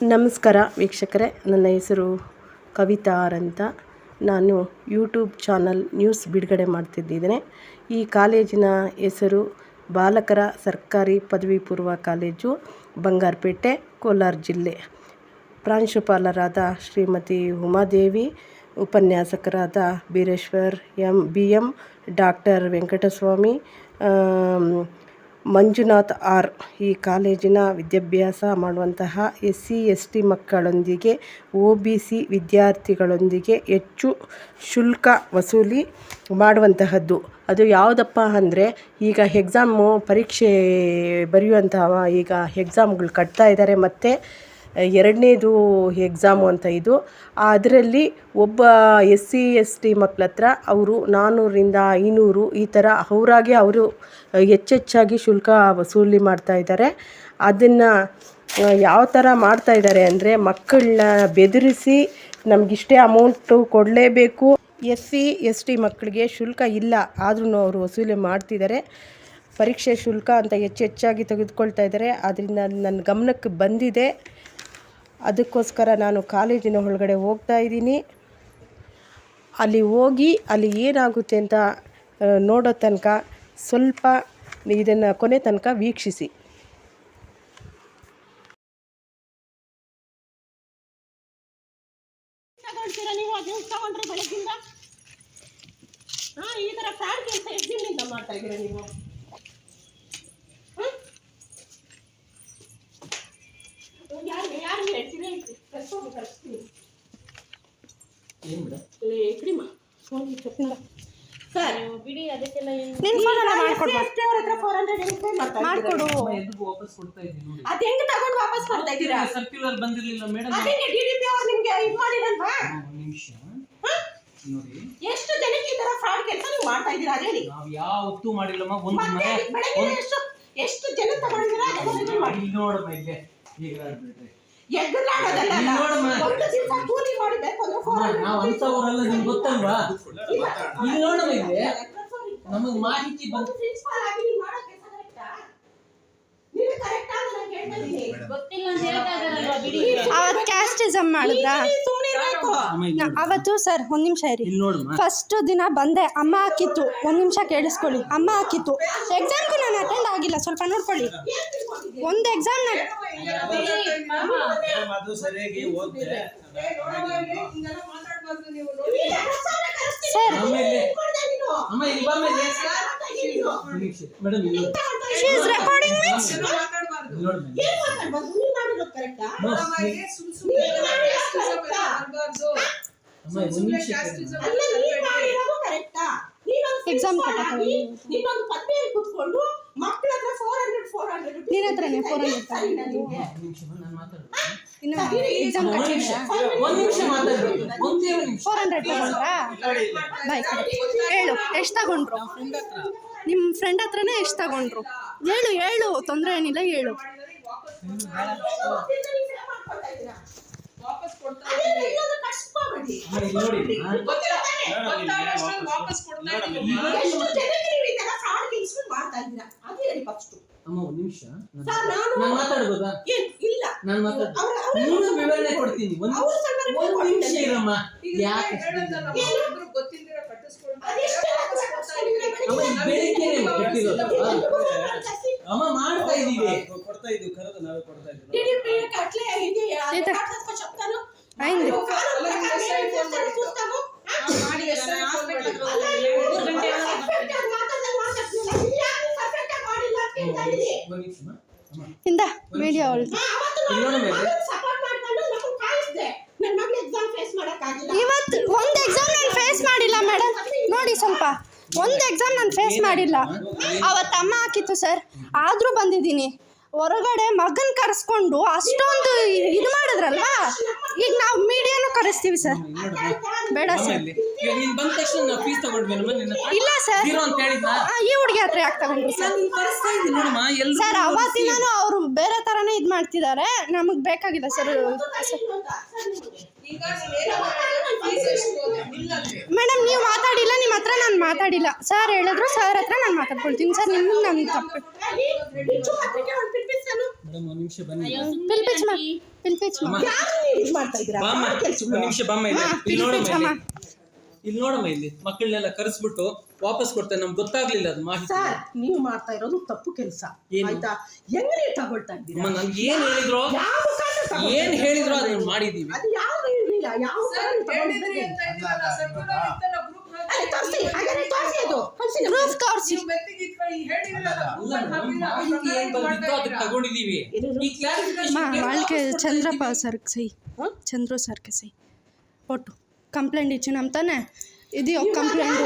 ನಮಸ್ಕಾರ ವೀಕ್ಷಕರೇ, ನನ್ನ ಹೆಸರು ಕವಿತಾ ಅಂತ. ನಾನು ಯೂಟ್ಯೂಬ್ ಚಾನಲ್ ನ್ಯೂಸ್ ಬಿಡುಗಡೆ ಮಾಡ್ತಿದ್ದೇನೆ. ಈ ಕಾಲೇಜಿನ ಹೆಸರು ಬಾಲಕರ ಸರ್ಕಾರಿ ಪದವಿ ಪೂರ್ವ ಕಾಲೇಜು, ಬಂಗಾರಪೇಟೆ, ಕೋಲಾರ ಜಿಲ್ಲೆ. ಪ್ರಾಂಶುಪಾಲರಾದ ಶ್ರೀಮತಿ ಉಮಾದೇವಿ, ಉಪನ್ಯಾಸಕರಾದ Beereshwar BM, doctor Venkataswamy, Manjunath R. ಈ ಕಾಲೇಜಿನ ವಿದ್ಯಾಭ್ಯಾಸ ಮಾಡುವಂತಹ SC/ST ಮಕ್ಕಳೊಂದಿಗೆ OBC ವಿದ್ಯಾರ್ಥಿಗಳೊಂದಿಗೆ ಹೆಚ್ಚು ಶುಲ್ಕ ವಸೂಲಿ ಮಾಡುವಂತಹದ್ದು. ಅದು ಯಾವುದಪ್ಪ ಅಂದರೆ, ಈಗ ಪರೀಕ್ಷೆ ಬರೆಯುವಂತಹ ಈಗ ಎಕ್ಸಾಮ್ಗಳು ಕಟ್ತಾ ಇದ್ದಾರೆ. ಮತ್ತು ಎರಡನೇದು ಎಕ್ಸಾಮು ಅಂತ ಇದು. ಅದರಲ್ಲಿ ಒಬ್ಬ SC/ST ಮಕ್ಕಳ ಹತ್ರ ಅವರು 400ರಿಂದ 500 ಈ ಥರ ಅವರಾಗೆ ಅವರು ಹೆಚ್ಚೆಚ್ಚಾಗಿ ಶುಲ್ಕ ವಸೂಲಿ ಮಾಡ್ತಾಯಿದ್ದಾರೆ. ಅದನ್ನು ಯಾವ ಥರ ಮಾಡ್ತಾಯಿದ್ದಾರೆ ಅಂದರೆ, ಮಕ್ಕಳನ್ನ ಬೆದರಿಸಿ ನಮಗಿಷ್ಟೇ ಅಮೌಂಟು ಕೊಡಲೇಬೇಕು. SC/ST ಮಕ್ಕಳಿಗೆ ಶುಲ್ಕ ಇಲ್ಲ, ಆದ್ರೂ ಅವರು ವಸೂಲಿ ಮಾಡ್ತಿದ್ದಾರೆ. ಪರೀಕ್ಷೆ ಶುಲ್ಕ ಅಂತ ಹೆಚ್ಚೆಚ್ಚಾಗಿ ತೆಗೆದುಕೊಳ್ತಾ ಇದ್ದಾರೆ. ಅದರಿಂದ ನನ್ನ ಗಮನಕ್ಕೆ ಬಂದಿದೆ. ಅದಕ್ಕೋಸ್ಕರ ನಾನು ಕಾಲೇಜಿನ ಒಳಗಡೆ ಹೋಗ್ತಾ ಇದ್ದೀನಿ. ಅಲ್ಲಿ ಹೋಗಿ ಅಲ್ಲಿ ಏನಾಗುತ್ತೆ ಅಂತ ನೋಡೋ ತನಕ ಸ್ವಲ್ಪ ಇದನ್ನು ಕೊನೆ ತನಕ ವೀಕ್ಷಿಸಿ. ಈ ಥರ ಫ್ರಾಡ್ ಕೆಲಸ ಎಕ್ಸಿಮಿಂದ ಮಾಡ್ತಾ ಇದ್ದೀರಾ ನೀವು? ಯಾರು ಹೇಳ್ತೀರಿ? ಸರ್ ಬಿಡಿ, ಅದಕ್ಕೆಲ್ಲ ಮಾಡ್ಕೊಡು. ಅದು ಹೆಂಗೆ ತಗೊಂಡು ವಾಪಸ್ ಕೊಡ್ತಾ ಇದ್ದೀರಾ? ಸರ್ಕ್ಯುಲರ್ ಬಂದಿರಲಿಲ್ಲ ಮೇಡಮ್. DDP ಅವರು ನಿಮಗೆ ಇದು ಮಾಡಿರಲ್ವಾ? ನಿಮಿಷ ನೋಡಿ, ಎಷ್ಟು ಜನಕ್ಕೆ ಈ ತರ ಫ್ರಾಡ್ ಕೆಲಸ ನೀವು ಮಾಡ್ತಾ ಇದ್ದೀರಾ ಹೇಳಿ? ನಾವು ಯಾವತ್ತೂ ಮಾಡಿಲ್ಲಮ್ಮ. ಒಂದು ಎಷ್ಟು ಜನ ತಗೊಂಡಿದ್ದೀರಾ? ನೋಡಮ್ಮ, ಇಲ್ಲೇ ಈಗ ಎಗ್ಗಲಾಡೋದಲ್ಲ, ಒಂದು ದಿವಸ ಕೂಲಿ ಮಾಡಬೇಕು ಅಂದ್ರೆ ನಾವು ಅಂತವರೆಲ್ಲ ನಿಮ್ಗೆ ಗೊತ್ತಲ್ವಾ? ಈಗ ನೋಡಮ್ಮ, ಇದೆ ನಮಗೆ ಮಾಹಿತಿ ಬಂತು. ಪ್ರಿನ್ಸಿಪಾಲ್ ಆಗಿ ನೀವು ಮಾಡೋ ಕೆಲಸ ಕರೆಕ್ಟಾ? ನೀವು ಕರೆಕ್ಟಾ ಅಂತ ನಾನು ಕೇಳ್ತಾ ಇದ್ದೀನಿ. ಗೊತ್ತಿಲ್ಲ ಅಂತ ಹೇಳ್ತಾ ಇದ್ದಾರಲ್ವಾ? ಬಿಡಿ. ಅವತ್ತು ಕ್ಯಾಸ್ಟಿಸಮ್ ಮಾಡಿದ್ರಾ? ಅವತ್ತು ಸರ್ ಒಂದು ನಿಮಿಷ ಇರಿ. ಫಸ್ಟ್ ದಿನ ಬಂದೆ, ಅಮ್ಮ ಹಾಕಿತ್ತು. ಒಂದು ನಿಮಿಷ ಕೇಳಿಸ್ಕೊಳ್ಳಿ. ಅಮ್ಮ ಹಾಕಿತ್ತು. ಎಕ್ಸಾಮ್ಗೂ ನಾನು ಅಟೆಂಡ್ ಆಗಿಲ್ಲ, ಸ್ವಲ್ಪ ನೋಡ್ಕೊಳ್ಳಿ. ಒಂದು exam sir she is recording means exam ನೀನೊಂದು ಪದವಿಯಲ್ಲಿ ಕೂತ್ಕೊಂಡು ಮಕ್ಕಳ ಹತ್ರ 400 ನಿನ್ನ ಹತ್ರನೇ 400 ಎಕ್ಸಾಮ್ ತಗೊಂಡ್ರಾ? ಬಾಯ್ ಹೇಳು, ಎಷ್ಟು ತಗೊಂಡ್ರು? ನಿಮ್ಮ ಫ್ರೆಂಡ್ ಹತ್ರನೇ ಎಷ್ಟು ತಗೊಂಡ್ರು? ಹೇಳು, ತೊಂದರೆ ಏನಿಲ್ಲ, ಹೇಳು. ಮಾತಾಡ್ಬೋದಾ? ಇಲ್ಲ, ನಾನು ವಿವರಣೆ ಕೊಡ್ತೀನಿ. ಒಂದು ನಿಮಿಷ ಇರಮ್ಮ. ಯಾಕೆ ಅಮ್ಮ ಮಾಡ್ತಾ ಇದೀವಿ, ಕೊಡ್ತಾ ಇದ್ದೀವಿ, ಕರೆದು ನಾವೇ ಕೊಡ್ತಾ ಇದ್ದೀವಿ. ಇಂದ ವಿಡಿಯೋ ಇವತ್ತು ಒಂದು ಎಕ್ಸಾಮ್ ನಾನು ಫೇಸ್ ಮಾಡಿಲ್ಲ ಮೇಡಮ್. ನೋಡಿ ಸ್ವಲ್ಪ, ಒಂದು ಎಕ್ಸಾಮ್ ನಾನು ಫೇಸ್ ಮಾಡಿಲ್ಲ. ಅವತ್ತು ಅಮ್ಮ ಹಾಕಿತ್ತು ಸರ್, ಆದರೂ ಬಂದಿದ್ದೀನಿ. ಹೊರಗಡೆ ಮಗನ್ ಕರೆಸ್ಕೊಂಡು ಅಷ್ಟೊಂದು ಇದು ಮಾಡಿದ್ರಲ್ವಾ? ಈಗ ನಾವು ಮೀಡಿಯಾನು ಕರೆಸ್ತೀವಿ ಸರ್. ಬೇಡ ಸರ್. ಇಲ್ಲ ಸರ್, ಈ ಹುಡುಗಿ ಹತ್ರ ಯಾಕೆ ತಗೊಂಡ್ರಿ ಸರ್? ಸರ್ ಅವತ್ತಿನಾನು ಅವರು ಬೇರೆ ಥರನೇ ಇದು ಮಾಡ್ತಿದ್ದಾರೆ, ನಮಗೆ ಬೇಕಾಗಿಲ್ಲ ಸರ್. ಮೇಡಮ್ ನೀವು ಮಾತಾಡಿಲ್ಲ, ನಿಮ್ಮ ಹತ್ರ ನಾನು ಮಾತಾಡಿಲ್ಲ. ಸರ್ ಹೇಳಿದ್ರು, ಸರ್ ಹತ್ರ ನಾನು ಮಾತಾಡ್ಕೊಳ್ತೀನಿ ಸರ್. ನಿಮ್ಗೆ ನನ್ನ ತಪ್ಪು. ಮೇಡಮ್ ಒಂದ್ ನಿಮಿಷ ಬನ್ನಿ. ಪಿಲ್ಪಿಚ್ಮ ಬಾಮ್ಮ ಒಂದ್ ನಿಮಿಷ ಬಾಮ್ಮ ಇಲ್ಲಿ ನೋಡಮ್ಮ ಇಲ್ಲಿ ಮಕ್ಕಳನ್ನೆಲ್ಲ ಕರೆಸ್ಬಿಟ್ಟು ವಾಪಸ್ ಕೊಡ್ತೇನೆ. ನಮ್ಗೆ ಗೊತ್ತಾಗ್ಲಿಲ್ಲ ಅದು ಮಾಹಿತಿ. ಸರ್ ನೀವು ಮಾಡ್ತಾ ಇರೋದು ತಪ್ಪು ಕೆಲಸ ಆಯ್ತಾ? ಹೆಂಗ್ ನೀವು ತಗೊಳ್ತಾ ಇದ್ದೀರಾ? ನನ್ಗೆ ಏನ್ ಹೇಳಿದ್ರು ಅದನ್ನ ಮಾಡಿದೀವಿ. ಅದು ಯಾವ ಇರಲಿಲ್ಲ, ಯಾವ ತಗೊಂಡಿದೀವಿ. చంద్రప్ప సార్కి సై చంద్ర సార్కి సై ఒట్టు కంప్లైంట్ ఇచ్చినాం ತಾನೆ. ఇది ఒక ಕಂಪ್ಲೇಂಟ್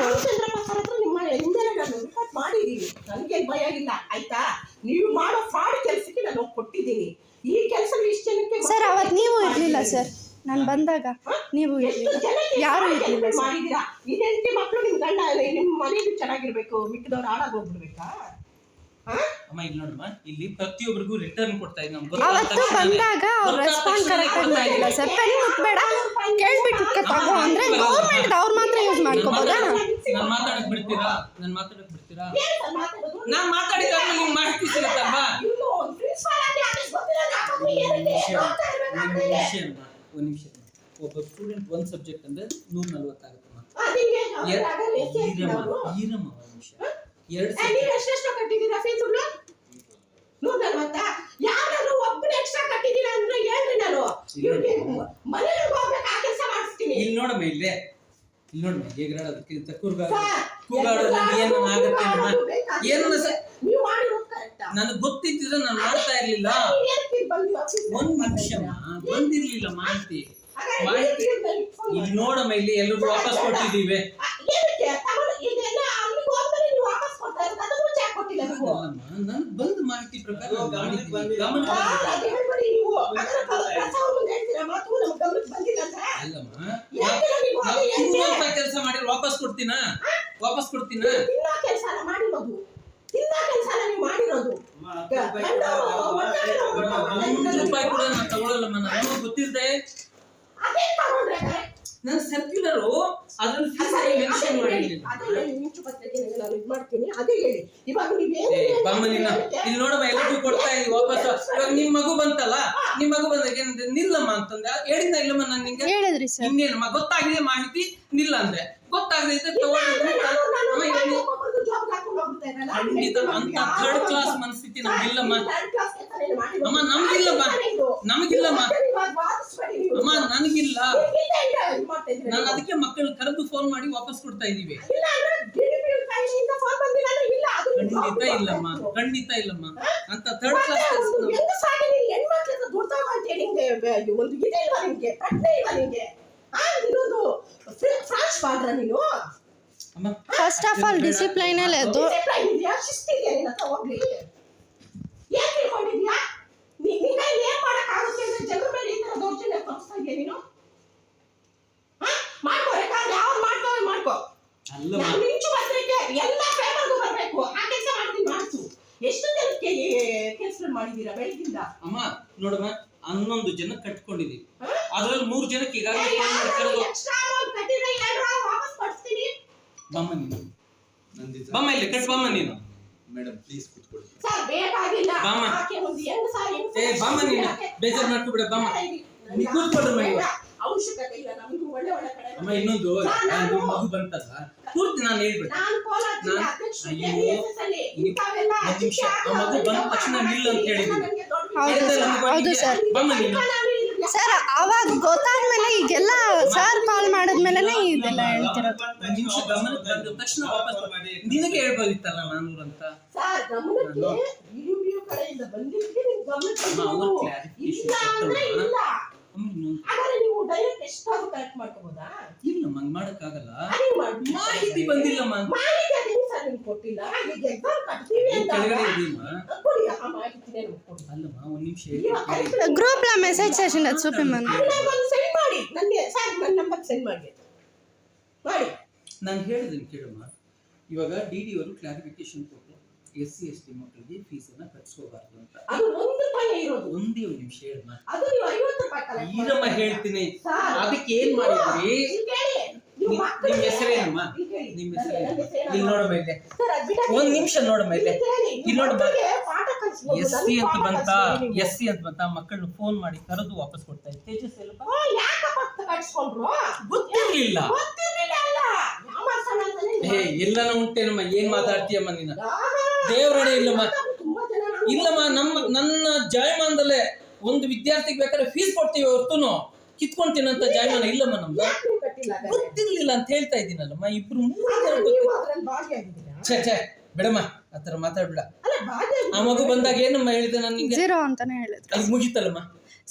ಮಾಡಿದೀವಿ. ನನಗೆ ಭಯ ಇಲ್ಲ ಆಯ್ತಾ? ನೀವು ಮಾಡೋ ಫ್ರಾಡ್ ಕೆಲಸಕ್ಕೆ ನಾನು ಕೊಟ್ಟಿದ್ದೀನಿ. ಈ ಕೆಲಸ ಇಷ್ಟು ಜನಕ್ಕೆ ಸರ್ ಅವತ್ತು ನೀವು ಇರಲಿಲ್ಲ ಸರ್, ನಾನು ಬಂದಾಗ ನೀವು ಯಾರು ಇರಲಿಲ್ಲ ಮಾಡಿದ್ದೀರಾ. ಇದೆಂಟಿ ಮಕ್ಕಳು ನಿಮ್ಮ ಗಂಡ ನಿಮ್ಮ ಮನೆಯಲ್ಲಿ ಚೆನ್ನಾಗಿರ್ಬೇಕು, ಮಿಕ್ಕಿದವ್ರು ಹಾಳಾಗಿ ಹೋಗ್ಬಿಡ್ಬೇಕಾ? ಅಮ್ಮ ಇಲ್ಲಿ ನೋಡಮ್ಮ, ಇಲ್ಲಿ ಪ್ರತಿಯೊಬ್ಬರಿಗೂ ರಿಟರ್ನ್ ಕೊಡ್ತಾ ಇದ್ದೀವಿ. ಅವತ್ತು ಬಂದಾಗ ಅವ್ರು ರೆಸ್ಪಾಂಡ್ ಕರೆಕ್ಟಾಗಿ ಮಾಡಿಲ್ಲ ಸರ್. ಪೆನ್ ಮುಟ್ಬೇಡ ಕೇಳ್ಬಿಟ್ಟು ತಗೋ ಅಂದ್ರೆ ಗೌರ್ಮೆಂಟ್ ಅವ್ರು ಮಾತ್ರ ಯೂಸ್ ಮಾಡ್ಕೋಬೋದಾ? ನಾನು ಮಾತಾಡಕ್ ಬಿಡ್ತೀರಾ? ನಾನು ಮಾತಾಡಿದ್ರೆ ನಿಮ್ಗೆ ಮಾಹಿತಿ ಸಿಗುತ್ತಲ್ವಾ? ಒಂದ್ ನಿಮಿಷ ಒಬ್ಬ ಸ್ಟೂಡೆಂಟ್ ಒಂದ್ ಸಬ್ಜೆಕ್ಟ್ ಅಂದ್ರೆ 140 ಆಗುತ್ತಮ್ಮ. ಈರಮ್ಮ ಒಂದ್ ನಿಮಿಷ 2 ಕಟ್ಟಿದ್ದೀರಾ ಫೀಸ್ಗಳು? 140 ಯಾರಾದ್ರೂ ಒಬ್ಬನೇ ಎಕ್ಸ್ಟ್ರಾ ಕಟ್ಟಿದ್ದೀರಾ ಅಂದ್ರೆ ಹೇಳ್ರಿ. ನಾನು ಮನೆಗೆ ಹೋಗ್ಬೇಕು, ಆ ಕೆಲಸ ಮಾಡಿಸ್ತೀನಿ. ಇಲ್ಲಿ ನೋಡಮ್ಮ, ಇಲ್ಲಿ ನೋಡಮ್ಮ ಹೇಗಾಡೋದಕ್ಕೆ ಕೂಗಾಡೋದು ಏನು ಆಗುತ್ತೆ ಏನು ನೀವು ಮಾಡಿರೋದು ಕರೆಕ್ಟಾ? ನನಗೆ ಗೊತ್ತಿದ್ರೆ ನಾನು ಮಾಡ್ತಾ ಇರ್ಲಿಲ್ಲ. ಒಂದ್ ನಿಮಿಷ ಬಂದಿರ್ಲಿಲ್ಲ ಮಾಹಿತಿ. ಇಲ್ಲಿ ನೋಡಮ್ಮ, ಇಲ್ಲಿ ಎಲ್ಲರೂ ವಾಪಸ್ ಕೊಟ್ಟಿದ್ದೀವಿ. ನನ್ ಬಂದ ಮಾಹಿತಿ ಪ್ರಕಾರ ಕೆಲಸ ಮಾಡಿ ವಾಪಸ್ ಕೊಡ್ತೀನ. 200 ರೂಪಾಯಿ ಕೂಡ ನಾನು ತಗೊಳ್ಳಲ್ಲಮ್ಮ. ನನಗೆ ಗೊತ್ತಿದ್ದೆ ನನ್ನ ಸರ್ಕ್ಯುಲರು ಅದ್ರಲ್ಲಿ ಮೆನ್ಷನ್ ಮಾಡಿರ್ಲಿಲ್ಲ. ಇಲ್ಲಿ ನೋಡಮ್ಮ, ಎಲ್ಲರಿಗೂ ಕೊಡ್ತಾ ಇದೀವಿ ವಾಪಸ್. ಇವಾಗ ನಿಮ್ ಮಗು ಬಂತಲ್ಲ, ನಿಮ್ ಮಗು ಬಂದಾಗ ನಿಲ್ಲಮ್ಮ ಅಂತಂದ ಹೇಳಿದ್ನ ಇಲ್ಲಮ್ಮ. ನಾನು ನಿಂಗೆ ಇನ್ನೇನಮ್ಮ ಗೊತ್ತಾಗಿದೆ ಮಾಹಿತಿ, ನಿಲ್ಲ ಅಂದ್ರೆ ಗೊತ್ತಾಗದೆ ಖಂಡಿತ ಅಂತ ಥರ್ಡ್ ಕ್ಲಾಸ್ ಮನಸ್ಥಿತಿ ನಮ್ಗಿಲ್ಲಮ್ಮ. ಅಮ್ಮ ನಮ್ಗಿಲ್ಲಮ್ಮ, ನಮಗಿಲ್ಲಮ್ಮ ಅಮ್ಮ, ನನಗಿಲ್ಲ. ನಾನು ಅದಕ್ಕೆ ಮಕ್ಕಳು ಕರೆದು ಫೋನ್ ಮಾಡಿ ವಾಪಸ್ ಕೊಡ್ತಾ ಇದೀವಿ. ಖಂಡಿತ ಇಲ್ಲಮ್ಮ ಅಂತ third class first of all discipline లేదు. ಅಮ್ಮ ನೋಡಮ್ಮ, 11 ಜನ ಕಟ್ಕೊಂಡಿದೀವಿ. ಅದ್ರಲ್ಲಿ 3 ಜನಕ್ಕೆ ಈಗಾಗಲೇ ಬಾಮ್ಮ ಇಲ್ಲಿ ಕಟ್ ಬಾಮ್ಮ ನೀನು. ಮೇಡಮ್ ಪ್ಲೀಸ್ ಕೂತ್ಕೊಳ್ಳಿ. ಬಾಮ್ಮ ಬಾಮ್ಮ ನೀನು ಬೇಜಾರು ಮಾಡ್ಕೊಬಿಡ. ಬಾಮ್ಮ ನೀ ಕೂತ್ಕೊಳ್ರಿ ಮನೆ. ಅವಶ್ಯಕತೆ ಇಲ್ಲ ನಮಗೂ ಒಳ್ಳೆ ಕಡೆ. ಅಮ್ಮ ಇನ್ನೊಂದು ಮಗು ಬಂತಲ್ಲ ಪೂರ್ತಿ ನಾನು ಹೇಳ್ಬಿಟ್ಟೆ. ಮಗು ಬಂದ ತಕ್ಷಣ ನಿಲ್ಲ ಅಂತ ಹೇಳಿದ್ದೀನಿ. ಹೌದು ಸರ್. ಸರ್ ಅವಾಗ ಗೊತ್ತಾದ್ಮೇಲೆ ಈಗೆಲ್ಲ ಸರ್ ಕಾಲ್ ಮಾಡಿದ್ಮೇಲೆ ಇದೆಲ್ಲ ಹೇಳ್ತಿರೋದು. ನಿಮಿಷ ಗಮನಕ್ಕೆ ಬಂದ ತಕ್ಷಣ ವಾಪಸ್ ನಿನಗೆ ಹೇಳ್ಬೋದಿತ್ತಲ್ಲ 400 ಅಂತ. ಇಲ್ಲ ಮಂಗ್ ಮಾಡಕ್ಕಾಗಲ್ಲ, ಮಾಹಿತಿ ಬಂದಿಲ್ಲಮ್ಮ. ಅಲ್ಲಮ್ಮ ಒಂದ್ ನಿಮಿಷ గ్రూప్ లో మెసేజ్ చేసిండు చూపిమని ನಾನು ಹೇಳಿದ್ದೀನಿ ಕೇಳಮ್ಮ. ಇವಾಗ ಡಿಡಿ ಅವರು ಕ್ಲಾರಿಫಿಕೇಶನ್ ಕೊಟ್ಟು SC ST ಮಕ್ಕಳಿಗೆ ಫೀಸನ್ನ ಕಟ್ಸ್ಕೋಬಾರ್ದು ಅಂತ. ಒಂದೇ ಒಂದು ನಿಮಿಷ ಹೇಳಮ್ಮ. ಈರಮ್ಮ ಹೇಳ್ತೀನಿ. ಅದಕ್ಕೆ ಏನ್ ಮಾಡಿದ್ರಿ? ನಿಮ್ ಹೆಸರೇನಮ್ಮ? ನಿಮ್ ಹೆಸರೇನು? ಇಲ್ಲಿ ನೋಡಮ್ಮ, ಇಲ್ಲಿ ಒಂದ್ ನಿಮಿಷ ನೋಡಮ್ಮ, ಇಲ್ಲಿ ನೋಡಮ್ಮ. ಕಳ್ಸ್ಬೋದು, ಎಸ್ಸಿ ನನ್ ಅಂತ ಫಾರ್ಮ ಬಂತ ಕಳ್ಸ್ಬೋದು ನೀವು. ಎಸ್ಸಿ ಅಂತ ಬಂತ ಮಕ್ಕಳನ್ನ ಫೋನ್ ಮಾಡಿ ಕರೆದು ವಾಪಸ್ ಕೊಡ್ತಾ ಇದ್ದೆ. ತೇಜಸ್ ಎಲ್ಲಪ್ಪ? ಓ, ಯಾಕಪ್ಪ ಕಳ್ಸ್ಕೊಂಡ್ರು? ಗೊತ್ತಿರ್ಲಿಲ್ಲ. ಗೊತ್ತಿರ್ಲಿಲ್ಲ ಅಲ್ಲ, ಯಾಮಾರ್ಸೋಣ ಅಂತಾನೆ ಏ ಎಲ್ಲನ ಉಂಟೇನಮ್ಮ, ಏನ್ ಮಾತಾಡ್ತೀಯಮ್ಮ ನೀನು? ಆಹಾ, ದೇವ್ರಡೆ ಇಲ್ಲಮ್ಮ. ತುಂಬಾ ಜನ ನಾನು ಇಲ್ಲಮ್ಮ, ನನ್ನ ಜಾಯಮಾನದಲ್ಲೇ ಒಂದು ವಿದ್ಯಾರ್ಥಿಗೆ ಬೇಕಾದ್ರೆ ಫೀಸ್ ಕೊಡ್ತೀವಿ ಹೊರ್ತುನು ಕಿತ್ಕೊಂತೀನಂತ ಜಾಯಮಾನ ಇಲ್ಲಮ್ಮ ನಮ್ದು. ಯಾಕ್ ನೀವು ಕಟ್ಟಿಲ್ಲ ಹಾಗಾದ್ರೆ? ಗೊತ್ತಿರ್ಲಿಲ್ಲ ಅಂತ ಹೇಳ್ತಾ ಇದ್ದೀನಲ್ಲಮ್ಮ. ಇಬ್ರು ಮೂರು ಆದ್ರೆ ಜನ ನೀವು ಅದ್ರಲ್ಲಿ ಭಾಗಿಯಾಗಿದ್ದೀರಾ? ಛೇ ಬಿಡಮ್ಮ, ಆತರ ಮಾತಾಡ್ಬಿಡ. ಅಲ್ಲ, ಭಾಗಿಯಾಗಿದ್ದೀರಾ? ಆ ಮಗು ಬಂದಾಗ ಏನಮ್ಮ ಹೇಳಿದೆ ನನಗೆ? 0 ಅಂತಾನೆ ಹೇಳಿದ್ರು ಅಲ್ಲಿ ಮುಗಿತಲ್ಲಮ್ಮ.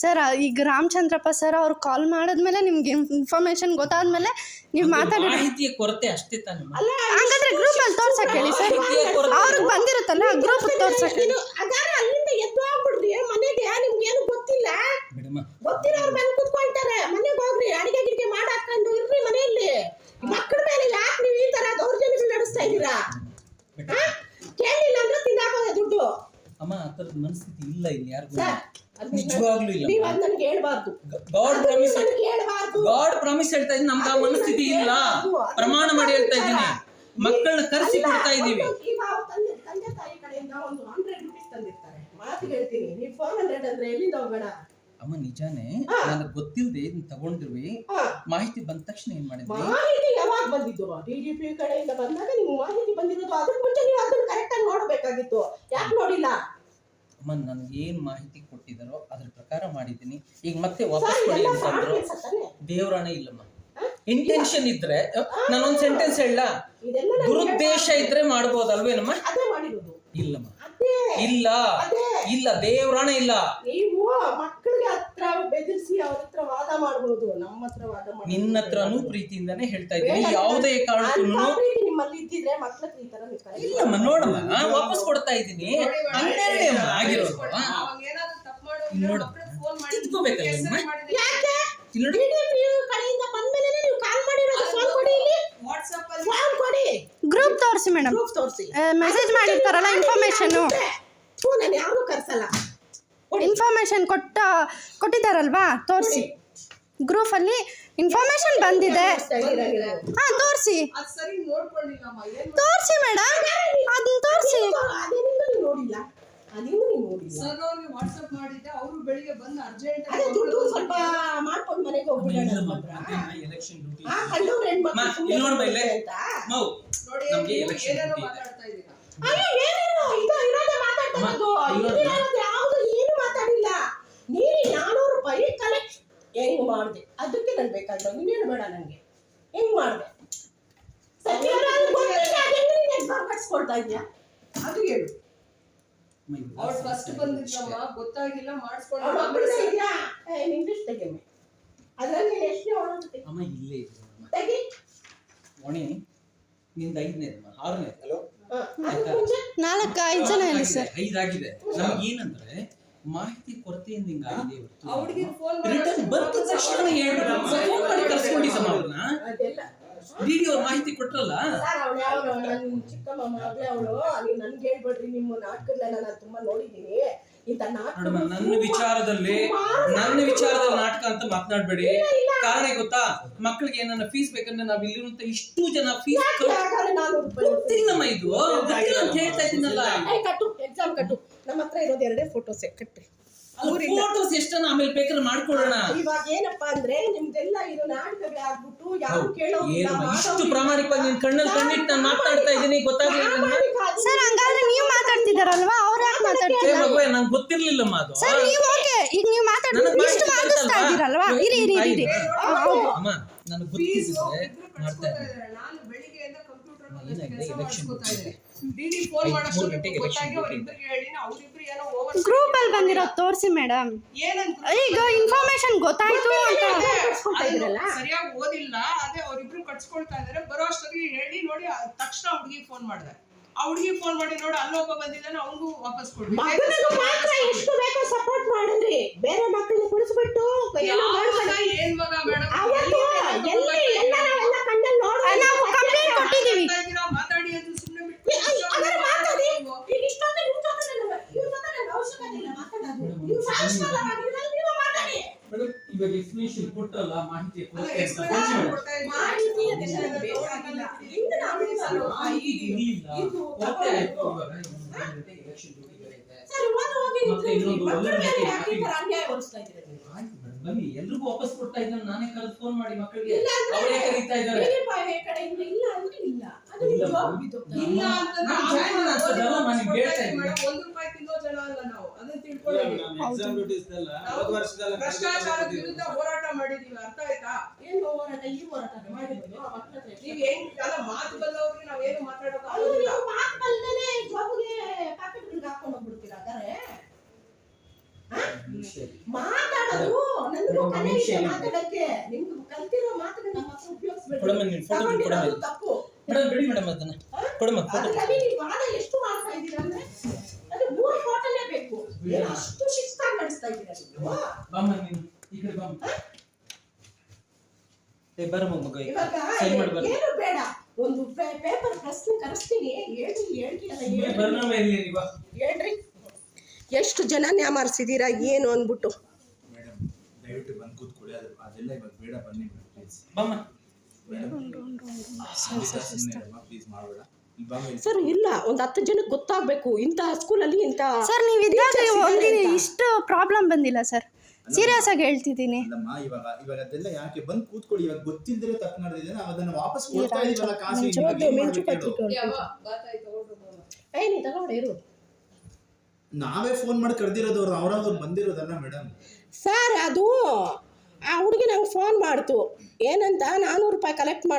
ಸರ್. ಈಗ ರಾಮಚಂದ್ರಪ್ಪ ಸರ್ ಅವ್ರು ಕಾಲ್ ಮಾಡಿದ್ಮೇಲೆ ನಿಮ್ಗೆ ಇನ್ಫಾರ್ಮೇಶನ್ ಗೊತ್ತಾದ್ಮೇಲೆ ನೀವು ಮಾತಾಡಿದ್ರೆ ಮಾಹಿತಿಯ ಕೊರತೆ ಅಷ್ಟೇ ತಾನೆ. ಅಲ್ಲ, ಹಂಗಾದ್ರೆ ಗ್ರೂಪ್ ಅಲ್ಲಿ ತೋರ್ಸಕ್ ಹೇಳಿ ಸರ್. ಅವ್ರಿಗೆ ಬಂದಿರುತ್ತಲ್ಲ ಗ್ರೂಪ್ ತೋರ್ಸಕ್ ಹೇಳಿ. ಹಾಗಾದ್ರೆ ಅಲ್ಲಿಂದ ಎದ್ದು ಹೋಗ್ಬಿಡ್ರಿ ಮನೆಗೆ. ನಿಮ್ಗೇನು ಗೊತ್ತಿಲ್ಲ, ಬಿಡಮ್ಮ. ಗೊತ್ತಿರೋರು ಬಂದು ಕುತ್ಕೊಳ್ತಾರೆ. ಮನೆಗೆ ಹೋಗ್ರಿ, ಅಡಿಗೆ ಗಿಡಿಗೆ ಮಾಡಿ ಹಾಕೊಂಡು ಇರ್ರಿ ಮನೆಯಲ್ಲಿ. ಮಕ್ಕಳ ಮೇಲೆ ಯಾಕೆ ನೀವು ಈ ತರ ದೌರ್ಜನ್ಯಗಳು ನಡೆಸ್ತಾ ಇದ್ದೀರಾ? ಕೇಳಿಲ್ಲ ಅಂದ್ರೆ ತಿಂದಾಕೋದೆ ದುಡ್ಡು. ಅಮ್ಮ ಆ ತರದ ಮನಸ್ಥಿತಿ ಇಲ್ಲ ಇಲ್ಲಿ ಯಾರಿಗೂ. ಸರ್, ನಿಜವಾಗ್ಲೂ ಇಲ್ಲ. ನೀವು ಅದ್ ನನಗೆ ಹೇಳ್ಬಾರ್ದು. ಗಾಡ್ ಪ್ರಾಮಿಸ್, ನನಗೆ ಹೇಳ್ಬಾರ್ದು. ಗಾಡ್ ಪ್ರಾಮಿಸ್ ಹೇಳ್ತಾ ಇದ್ದೀನಿ. ನಮ್ಗೆ ಆ ಮನಸ್ಥಿತಿ ಇಲ್ಲ. ಪ್ರಮಾಣ ಮಾಡಿ ಹೇಳ್ತಾ ಇದ್ದೀನಿ. ಮಕ್ಕಳನ್ನ ಕರೆಸಿ ಕೊಡ್ತಾ ಇದೀವಿ. ಈಗ ಅವ್ರ ತಂದೆ ತಾಯಿ ಕಡೆಯಿಂದ ಒಂದು 100 ರೂಪೀಸ್ ತಂದಿರ್ತಾರೆ. ಮಾತು ಹೇಳ್ತೀನಿ, ನೀವು 400 ಅಂದ್ರೆ ಎಲ್ಲಿಂದ ಹೋಗೋಣ? ಅಮ್ಮ ನಿಜಾನೇ, ನನಗೆ ಗೊತ್ತಿಲ್ಲದೆ ಇದನ್ನ ತಗೊಂಡಿರ್ವಿ. ಮಾಹಿತಿ ಬಂದ ತಕ್ಷಣ ಏನ್ ಮಾಡಿದ್ವಿ? ಮಾಹಿತಿ ಯಾವಾಗ ಬಂದಿದ್ದು? ಡಿಜಿಪಿ ಕಡೆಯಿಂದ ಬಂದಾಗ ನಿಮ್ಗೆ ಮಾಹಿತಿ ಬಂದಿರೋದು. ಅದಕ್ಕೆ ಮುಂಚೆ ನೀವು ಅದನ್ನ ಕರೆಕ್ಟ್ ಆಗಿ ನೋಡಬೇಕಾಗಿತ್ತು. ಯಾಕೆ ನೋಡಿಲ್ಲ? ಅಮ್ಮ ನನ್ಗೆ ಏನ್ ಮಾಹಿತಿ ಕೊಟ್ಟಿದಾರೋ ಅದ್ರ ಪ್ರಕಾರ ಮಾಡಿದ್ದೀನಿ. ಈಗ ಮತ್ತೆ ವಾಪಸ್ ಕೊಡಿ ಅಂತಂದ್ರು. ದೇವರಾಣೆ ಇಲ್ಲಮ್ಮ. ಇಂಟೆನ್ಷನ್ ಇದ್ರೆ ನಾನೊಂದ್ ಸೆಂಟೆನ್ಸ್ ಹೇಳ, ಇದೆಲ್ಲ ನನಗೆ ದುರುದ್ದೇಶ ಇದ್ರೆ ಮಾಡ್ಬೋದಲ್ವೇನಮ್ಮ? ಅದೇ ಮಾಡಿರೋದು. ಇಲ್ಲಮ್ಮ, ಅದೇ ಇಲ್ಲ ಅದೇ ಇಲ್ಲ, ದೇವರಾಣೆ ಇಲ್ಲ. ನೀವು ಮಕ್ಕಳಿಗೆ ಹತ್ರ ಬೆದರಿಸಿ ಅವ್ರ ಹತ್ರ ವಾದ ಮಾಡ್ಬೋದು, ನಮ್ಮ ಹತ್ರ ವಾದ ಮಾಡ್ಬೋದು. ನಿನ್ನ ಹತ್ರನೂ ಪ್ರೀತಿಯಿಂದಾನೇ ಹೇಳ್ತಾ ಇದ್ದೀನಿ. ಯಾವುದೇ ಕಾರಣಕ್ಕೂ ನಿಮ್ಮಲ್ಲಿ ಇದ್ದಿದ್ರೆ ಮಕ್ಕಳ ಹತ್ರ ಈ ತರ ನೀವು ಕರೆ ಇಲ್ಲಮ್ಮ. ನೋಡಮ್ಮ, ವಾಪಸ್ ಕೊಡ್ತಾ ಇದ್ದೀನಿ. 12 ಅಮ್ಮ ಆಗಿರೋದು. ನೋಡ ತಿದ್ಕೋಬೇಕಲ್ಲ. ಯಾಕೆ? ಇಲ್ಲಿ ನೋಡಿ. DDP ಕಡೆಯಿಂದ ಬಂದ್ಮೇಲೆ ನೀವು ಕಾಲ್ ಮಾಡಿರೋದು. ಫೋನ್ ಕೊಡಿ, ಇಲ್ಲಿ ವಾಟ್ಸ್ಆಪ್ ಅಲ್ಲಿ ಫೋನ್ ಕೊಡಿ. ಗ್ರೂಪ್ ತೋರಿಸಿ ಮೇಡಮ್. ಗ್ರೂಪ್ ತೋರಿಸಿ. ಮೆಸೇಜ್ ಮಾಡಿರ್ತಾರಲ್ಲ ಇನ್ಫಾರ್ಮೇಶನ್. ನಾನು ಯಾರು ಕರ್ಸಲ್ಲ. ಇನ್ಫಾರ್ಮೇಶನ್ ಕೊಟ್ಟಿದ್ದಾರಲ್ವಾ, ತೋರಿಸಿ. ಗ್ರೂಪ್ ಅಲ್ಲಿ ಇನ್ಫಾರ್ಮೇಶನ್ ಬಂದಿದೆ. ಹಾ ತೋರಿಸಿ, ತೋರಿಸಿ ಮೇಡಮ್, ಅದನ್ನ ತೋರಿಸಿ. ಅದೇನಿಂದ ನೀವು ನೋಡಿಲ್ಲ, ಅದೇನು ನೀವು ನೋಡಿಲ್ಲ. ಸರ್ ಅವ್ರಿಗೆ ವಾಟ್ಸ್ಆಪ್ ಮಾಡಿದ್ದೆ, ಅವರು ಬೆಳಿಗ್ಗೆ ಬಂದು ಅರ್ಜೆಂಟ್ ಅದೇ ದುಡ್ಡು ಸ್ವಲ್ಪ ಮಾಡ್ಕೊಂಡು ಮನೆಗೆ ಹೋಗ್ಬಿಡೋಣ ಎಲೆಕ್ಷನ್ ಡ್ಯೂಟಿ ಕಂಡವ್ರು ಹೆಣ್ಮಕ್ಳು ಸುಮ್ನೆ ಇಲ್ಲಿ ನೋಡ್ಬಾ ಇಲ್ಲೇ. ಅಂತ. ಮೌ, ನೋಡಿ ನಮ್ಗೆ ನೀವು election ಏನೇನೋ duty ಇದೆ. ಮಾತಾಡ್ತಾ ಇದ್ದೀರಾ. ಅಯ್ಯೋ, ಏನೇನು ಇದು ಇರೋದೇ ಮಾತಾಡ್ತಾ ಇರೋದು. ಇರೋದು ಯಾವುದು ಏನು ಮಾತಾಡಿಲ್ಲ. ನೀನು 400 ರೂಪಾಯಿ ಕಲೆಕ್ಟ್ ಹೆಂಗ್ ಮಾಡಿದೆ ಅದಕ್ಕೆ ನನ್ ಬೇಕಾದ್ರೆ ನೀನೇನು ಬೇಡ ನನಗೆ. ಹೆಂಗ್ ಮಾಡಿದೆ ಸಚಿವರಾದ ಗೊತ್ತಿಲ್ಲ, ಅದೆಲ್ಲ ನೀನು ಎಕ್ಸಾಮ್ ಕಟ್ಸ್ಕೊಳ್ತಾ ಇದೀಯಾ? ಅದು ಹೇಳು. ಅವ್ರು ಫಸ್ಟ್ ಬಂದಿದ್ಲಮ್ಮ, ಗೊತ್ತಾಗಿಲ್ಲ, ಮಾಡಿಸ್ಕೊಂಡು ಅವ್ಳ ಆಮೇಲೆ ಒಬ್ಬಳೇ ಇದೆಯಾ? ಇಂಗ್ಲಿಷ್ ತೆಗೆಮೆ ಅದ್ರಲ್ಲಿ ನೀನು ಎಷ್ಟನೇ ಒಳಗೆ ಅಮ್ಮ ಇಲ್ಲೇ ಇದ್ರು ತೆಗಿ. ಒಣಿ ನಿಂದ 5ನೇ 6ನೇ. ಅದಕ್ಕೆ ಮುಂಚೆ 4-5 ಜನ ಹೇಳಿ ಸರ್. 5 ಆಗಿದೆ. ನಮ್ಗೆ ಏನಂದ್ರೆ ಮಾಹಿತಿ ಕೊರತೆಯಿಂದ ಹಿಂಗಾಗಿದೆ. ಆ ಹುಡುಗಿಗೆ ಫೋನ್ ರಿಟರ್ನ್ ಬಂದ ತಕ್ಷಣ ಹೇಳ್ಬಿಡು. ಫೋನ್ ಮಾಡಿ ಕರ್ಸ್ಕೊಂಡಿ ಸಮ ಅವ್ರನ್ನ. ಅದೆಲ್ಲ ಡಿಡಿ ಅವ್ರು ಮಾಹಿತಿ ಕೊಟ್ರಲ್ಲ. ಸರ್ ಅವಳು ಯಾವಳು? ನನ್ನ ಚಿಕ್ಕಮ್ಮ ಮಗಳೇ ಅವಳು. ನೀವು ನನ್ಗೆ ಹೇಳ್ಬೇಡ್ರಿ, ನಿಮ್ಮ ನಾಟಕಗಳನ್ನ ನಾನು ತುಂಬಾ ನೋಡಿದ್ದೀನಿ. ಇಂಥ ನಾಟಕ ನೋಡಮ್ಮ, ನನ್ನ ವಿಚಾರದಲ್ಲಿ ನಾಟಕ ಅಂತ ಮಾತನಾಡ್ಬೇಡಿ. ಕಾರಣ ಗೊತ್ತಾ? ಮಕ್ಕಳಿಗೆ ಏನನ್ನ ಫೀಸ್ ಬೇಕಂದ್ರೆ ನಾವ್ ಇಲ್ಲಿರುವಂತ ಇಷ್ಟು ಜನ ಫೀಸ್ ಗೊತ್ತಿಲ್ಲಮ್ಮ. ಇದು ಗೊತ್ತಿಲ್ಲ ಅಂತ ಹೇಳ್ತಾ ಇದ್ದೀನಲ್ಲ. ಕಟ್ಟು, ಎಕ್ಸಾಮ್ ಕಟ್ಟು. ನಮ್ಮ ಹತ್ರ ಇರೋದು 2 ಫೋಟೋಸ್ ಕಟ್ಟಿ. ಫೋಟೋಸ್ ಎಷ್ಟನ್ನ ಆಮೇಲೆ ಬೇಕಾದ್ರೆ ಮಾಡ್ಕೊಳ್ಳೋಣ. ಇವಾಗ ಏನಪ್ಪಾ ಅಂದ್ರೆ ನಿಮ್ದೆಲ್ಲ ಇದು ನಾಟಕಗಳಾಗ್ಬಿಟ್ಟು ಯಾರು ಕೇಳೋದಿಲ್ಲ. ಏನಮ್ಮ ಇಷ್ಟು ಪ್ರಾಮಾಣಿಕವಾಗಿ ನಿನ್ ಕಣ್ಣಲ್ಲಿ ಕಣ್ಣಿಟ್ಟು ನಾನು ಮಾತಾಡ್ತಾ ಇದ್ದೀನಿ, ಗೊತ್ತಾಗ್ಲಿಲ್ಲ ಸರ್ ಹಂಗಾದ್ರೆ ನೀವು ಮಾತಾಡ್ತಿದಾರಲ್ವಾ, ಅವ್ರು ಯಾಕೆ ಮಾತಾಡ್ತಿಲ್ಲ? ಮಗುವೆ, ನಂಗೆ ಗೊತ್ತಿರ್ಲಿಲ್ಲಮ್ಮ ಅದು. ಸರ್ ನೀವು ಓಕೆ, ಈಗ ನೀವು ಮಾತಾಡ್ತಿದ್ರೆ ಇಷ್ಟು ಮಾತಾಡ್ತಾ ಇದ್ದೀರಲ್ವಾ, ಇರಿ. ಅಮ್ಮ ನನಗೆ ಗೊತ್ತಿದ್ರೆ ಮಾಡ್ತಾ ಇದ್ದೀನಿ. ನಾನು ಬೆಳಿಗ್ಗೆಯಿಂದ ಕಂಪ್ಯೂಟರ್ election ಡಿಡಿ ಫೋನ್ ಮಾಡೋಷ್ಟೊತ್ತಿಗೆ ಗೊತ್ತಾಗಿ ಅವರಿಬ್ಬರಿಗೆ ಹೇಳಿ ಅವರಿಬ್ರು ಏನೋ ಓವರ್ ಗ್ರೂಪ್ ಅಲ್ಲಿ ಬಂದಿರೋದು ತೋರಿಸಿ ಮೇಡಮ್. ಏನಂತ ಈಗ ಇನ್ಫಾರ್ಮೇಶನ್ ಗೊತ್ತಾಯ್ತು ಅಂತ. ಸರಿಯಾಗಿ ಓದಿಲ್ಲ, ಅದೇ ಅವರಿಬ್ರು ಕಟ್ಸ್ಕೊಳ್ತಾ ಇದಾರೆ. ಬರೋ ಅಷ್ಟೊತ್ತಿಗೆ ಹೇಳಿ ನೋಡಿ, ತಕ್ಷಣ ಹುಡುಗಿ ಫೋನ್ ಮಾಡಿದೆ. ಆ ಹುಡುಗಿ ಫೋನ್ ಮಾಡಿ ನೋಡಿ ಅಲ್ಲೊಬ್ಬ ಬಂದಿದ್ದಾನೆ, ಅವನಿಗೂ ವಾಪಸ್ ಕೊಡ್ಬೇಕು. ಮಾತ್ರ ಎಷ್ಟು ಬೇಕೋ ಸಪೋರ್ಟ್ ಮಾಡಿದ್ರಿ, ಬೇರೆ ಮಕ್ಕಳನ್ನ ಕುಳಿಸ್ಬಿಟ್ಟು ಏನ್ ಮಗ ಮೇಡಮ್, ನಾವೆಲ್ಲ ಕಣ್ಣಲ್ಲಿ ನಾವು ಕಂಪ್ಲೇಂಟ್ ಕೊಟ್ಟಿದ್ದೀವಿ. ಮಾತಾಡಿ ಅಂತ ಸುಮ್ಮನೆ ಬಿಟ್ಟು ಮಾತಾಡಿ. ಈಗ ಇಷ್ಟೊಂದು ನಿಮ್ಮ ಜೊತೆ ಇವ್ರ ಜೊತೆ ನನ್ನ ಅವಶ್ಯಕತೆ ಇಲ್ಲ ಮಾತಾಡೋದು. ನೀವು ಸಾಯಿಸ್ಕೊಳ್ಳ ಮಾಡಿದ್ರೆ ನೀವು ಮಾತಾಡಿ. ಮೇಡಮ್ ಇವಾಗ ಎಕ್ಸ್ಪ್ಲನೇಷನ್ ಕೊಟ್ಟಲ್ಲ, ಮಾಹಿತಿ ಕೊಟ್ಟೆ ಅಂತ ಮಾಹಿತಿ ಅದೆಲ್ಲ ನನಗೆ ಬೇಕಾಗಿಲ್ಲ. ಇಂದು ನಾವು ಮಾಹಿತಿ ಇರಲಿಲ್ಲ. ಓಕೆ ಆಯ್ತು. ಇವಾಗ election duty ಬೇರೆ ಇದೆ. ಸರಿ ಹೋಗಿ ಮತ್ತೆ ಇನ್ನೊಂದು ಮಕ್ಕಳ ಒಳ್ಳೆ ಮೇಲೆ ಮಾತು ಯಾಕೆ ಈ ಥರ ಅನ್ಯಾಯ ಹೊರಿಸ್ತಾ ಇದ್ದೀರಾ ನೀವು? ಆಯ್ತು ಮೇಡಮ್, ಬನ್ನಿ ಎಲ್ರಿಗೂ ವಾಪಸ್ ಕೊಡ್ತಾ ಇದ್ದಾನೆ, ನಾನೇ ಕರೆದು ಫೋನ್ ಮಾಡಿ ಮಕ್ಕಳಿಗೆ ಇಲ್ಲ ಅಂದ್ರೆ ಅವರೇ ಕರೀತಾ ಇದ್ದಾರೆ. ಬೇರೆ ಬಾಯಿ ಕಡೆಯಿಂದ ಇಲ್ಲ ಅಂದ್ರೆ ಇಲ್ಲ, ಅದು ಇಲ್ಲ ನಿಜವಾಗ್ಲೂ ಮೇಡಮ್. ಬಿದ್ದೋಗ್ತಾ ಇಲ್ಲ ಇದೆ. ಅಂತಂದ್ರೆ ನಾನು ಅವ್ರು ಜಾಯಿನ್ ಆಗ್ತದಲ್ಲ, ನಾನು ವಾಪಸ್ ಹೇಳ್ತಾ ಕೊಡ್ತಾ ಇದ್ದೀನಿ. ಇದ್ದೀವಿ ಮೇಡಮ್. 1 ರೂಪಾಯಿ ತಿನ್ನೋ ಜನ ಅಲ್ಲ ನಾವು, ಅದನ್ನ ತಿಳ್ಕೊಳ್ಳಿ. ಎಕ್ಸಾಮ್ ಡ್ಯೂಟೀಸ್ ಎಲ್ಲ ನಾವು ಹೋದ ವರ್ಷದಲ್ಲ ಭ್ರಷ್ಟಾಚಾರದ ವಿರುದ್ಧ ಹೋರಾಟ ಮಾಡಿದೀವಿ, ಅರ್ಥ ಆಯ್ತಾ? ಏನು ಹೋರಾಟ ಈ ಹೋರಾಟ ಮಾಡಿರೋದು ಆ ಮಕ್ಕಳ ಹತ್ರ ಎಷ್ಟು? ನೀವ್ ಹೆಂಗ್ ಅಲ್ಲ ಮಾತು ಬಲ್ಲವ್ರಿಗೆ ನಾವೇನು ಮಾತಾಡೋಕೆ ಅದು ಆಗೋದಿಲ್ಲ. ನೀವು ಮಾತು ಬಲ್ದೇನೆ ಜಾಬ್ಗೆ ಪ್ಯಾಕೆಟ್ಗಳಿಗೆ ಹಾಕೊಂಡು ಹೋಗ್ಬಿಡ್ತೀರಾ ಹಾಗಾದ್ರೆ? ಸರಿ. ಮಾತಾಡೋದು ನನಗೂ ಮೇಡಮ್, ಕಲೆ ನಿಮಿಷ ಇದೆ ಇದೆ. ಮಾತಾಡಕ್ಕೆ. ನಿಮ್ಗೆ ಕಲ್ತಿರೋ ಮಾತನ್ನ ನಮ್ಮ ಹತ್ರ ಉಪಯೋಗಿಸ್ಬೇಡಿ. ಕೊಡಮ್ಮ, ನಿನ್ photo ತಗೊಂಡಿರೋದು ಕೊಡಮ್ಮ. ತಪ್ಪು. ಮೇಡಮ್ ಬಿಡಿ ಮೇಡಮ್ ಅದನ್ನ ಕೊಡಮ್ಮ ಫೋಟೋ. ಅದ್ರಲ್ಲಿ ನೀವು ವಾದ ಎಷ್ಟು ಮಾಡ್ತಾ ಇದ್ದೀರಾ ಅಂದ್ರೆ ಅದು 3 ಫೋಟೋನೇ ಬೇಕು. ಏನು ಅಷ್ಟು ಶಿಸ್ತಾಗಿ ನಡೆಸ್ತಾ ಇದ್ದೀರಾ ನೀವು? ಬಾಮ್ಮ ನೀನು ಈ ಕಡೆ ಬಾಮ್ಮ. ಬರಮ್ಮ ಮಗ, ಇವಾಗ ಸೈನ್ ಮಾಡಿ ಬರ್ರಿ. ಏನು ಬೇಡ, ಒಂದು ಪೇಪರ್ ಪ್ರಶ್ನೆ ಕರೆಸ್ತೀನಿ, ಹೇಳ್ರಿ ಬರ್ನಮ್ಮ ಇಲ್ಲಿ ನೀವು. ಹೇಳ್ರಿ ಎಷ್ಟು ಜನ ನ್ಯಾಮಾರಿಸಿದೀರಾ ಏನು ಅಂದ್ಬಿಟ್ಟು. ಮೇಡಮ್ ದಯವಿಟ್ಟು ಬಂದು ಕೂತ್ಕೊಳ್ಳಿ, ಅದೆಲ್ಲ ಇವಾಗ ಬೇಡ, ಬನ್ನಿ ಮೇಡಮ್ ಪ್ಲೀಸ್. ಬಾಮ್ಮ. ಪ್ಲೀಸ್ ಮಾಡಬೇಡ. ಇಲ್ಲಿ ಬಾ ಮೇಡಮ್. ಸರ್ ಇಲ್ಲ, ಒಂದು 10 ಜನಕ್ಕೆ ಗೊತ್ತಾಗಬೇಕು ಇಂಥ ಸ್ಕೂಲಲ್ಲಿ ಇಂಥ ಸರ್ ನೀವು ಇದ್ದಾಗ teachers ಒಂದು ಇದ್ದಾರೆ ಅಂತ. ಇಷ್ಟು ಪ್ರಾಬ್ಲಮ್ ಬಂದಿಲ್ಲ ಸರ್, ಸೀರಿಯಸ್ ಆಗಿ ಹೇಳ್ತಿದ್ದೀನಿ. ಅಲ್ಲಮ್ಮ, ಇವಾಗ ಅದೆಲ್ಲ ಯಾಕೆ ಬಂದು ಕೂತ್ಕೊಳ್ಳಿ. ಇವಾಗ ಗೊತ್ತಿಲ್ದಿರೋ ತಪ್ಪು ನಡೆದಿದೆ, ನಾವು ಅದನ್ನ ವಾಪಸ್ ಕೊಡ್ತಾ ಇದೀವಲ್ಲ ಕಾಸು. ಇವಾಗ ಏನ್ ಮಾಡ್ಬೇಕು ಹೇಳು? ನೀ ತಗೊಂಡೆ ಇರು. ನಾವೇ ಫೋನ್ ಮಾಡಿ ಕರೆದಿರೋದವ್ರು, ಅವ್ರಾದ್ರು ಬಂದಿರೋದಲ್ಲ ಮೇಡಮ್. ಸರ್ ಅದು ಆ ಹುಡುಗಿ ನಂಗೆ ಫೋನ್ ಮಾಡ್ತು ಏನಂತ 400 ರೂಪಾಯಿ ಕಲೆಕ್ಟ್ ಮಾಡಿ